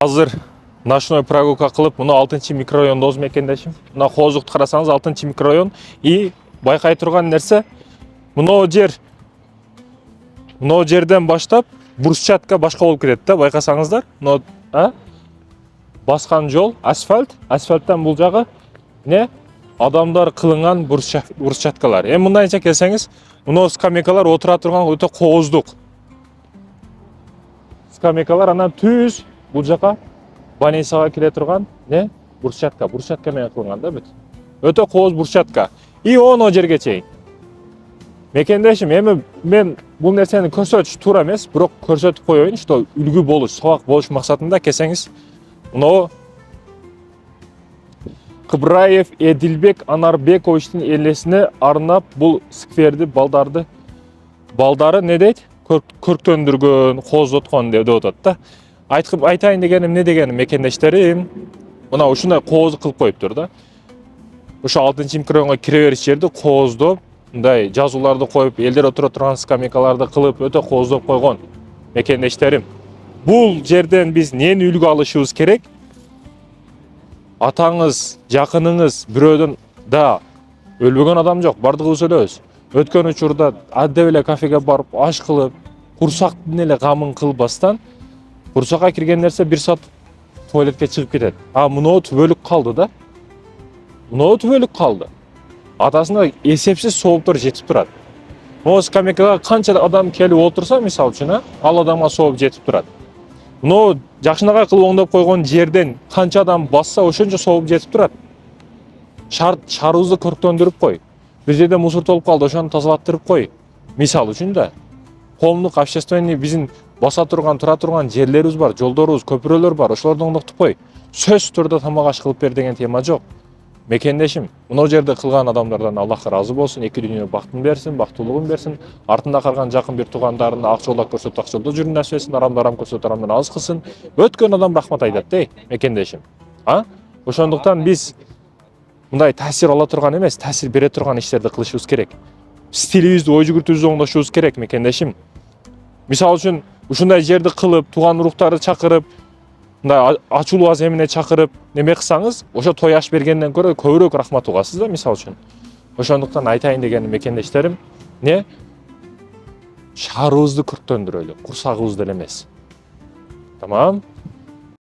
Азыр ночной прогулка кылып, мына 6 микрорайондобуз мекендешим. Мына Кооздукту карасаңыз 6 микрорайон и байкай турган нерсе мына жерден баштап брусчатка башка болуп кетет да, байкасаңыздар. Мына баскан жол асфальт, асфальттан бул жагы не? Адамдар кылынган брусчаткалар. Мындайча келсеңиз, мына скамейкалар отура турган өтө кооздук. Скамейкалар анан түз бул жака больницага кире турган не? Брусчатка менен кылынган да бүт. Өтө кооз брусчатка. И оно жерге чейин. Мекендешим, мен бул нерсени көрсөтүш туура эмес, бирок көрсөтүп коеюн, что үлгү болуш, сабак болуш максатында келсеңиз, мына Кыбраев Эдилбек Анарбековичтин элесине арнап бул скверди балдары не дейт? Көрктөндүргөн, кооздоткон деп атат да. Айтайын дегеним не дегеним, мекендештерим, мына ушундай кооз кылып коюптур да. Ошо 6-микрорайонго кире бериш жерди кооздоп, мындай жазууларды коюп, элдер отура турган скамейкаларды кылып, өтө кооздоп койгон мекендештерим. Бул жерден биз нени үлгү алышыбыз керек? Атаңыз, жакыныңыз бирөөдөн да өлбөгөн адам жок, бардыгыбыз өлөбүз. Өткөн учурда адде эле кафеге барып, аш кылып, курсактын эле гамын кылбастан, курсакка кирген нерсе 1 саат туалетке чыгып кетет. Мынау түбөлүк калды да. Мынау түбөлүк калды. Атасына эсепсиз сооптор жетип турат. Могу скамейкага канча адам келип отурса, мисалы үчүн, ал адамга сооп жетип турат. Мынау жакшынакай кылып оңдоп койгон жерден канча адам басса, ошончо сооп жетип турат. Шаарыбызды көрктөндүрүп кой. Бир жерде мусор толуп калды, ошону тазалаттырып кой. Мисалы үчүн да. Коомдук общественный биздин баса турган, тура турган жерлерибиз бар, жолдорубуз, көпүрөлөр бар, ошолорду оңдоктуп кой. Сөзсүз түрдө тамак аш кылып бер деген тема жок. Мекендешим, мына жерде кылган адамдардан Аллах ыраазы болсун, эки дүйнө бактын берсин, бактылыгын берсин, артында калган жакын бир туугандарына ак жолдо көрсөтүп, ак жолдо жүрүүнү насип этсин, арамды арам көрсөтүп, арамдан алыс кылсын. Өткөн адам рахмат айтат, мекендешим. Ошондуктан биз мындай таасир ала турган эмес, таасир бере турган иштерди кылышыбыз керек. Стилибизди, ой жүгүртүүбүздү оңдошубуз керек, мекендешим. Мисалы үчүн, ушундай жерди кылып, тууган уруктарды чакырып, мындай ачуулуу аз эмине чакырып, неме кылсаңыз, ошо той аш бергенден көрө көбүрөөк рахмат угасыз да, мисалы үчүн. Ошондуктан айтайын дегеним, мекендештерим, шаарыбызды көрктөндүрөлү, курсагыбызды эле эмес. Тамам?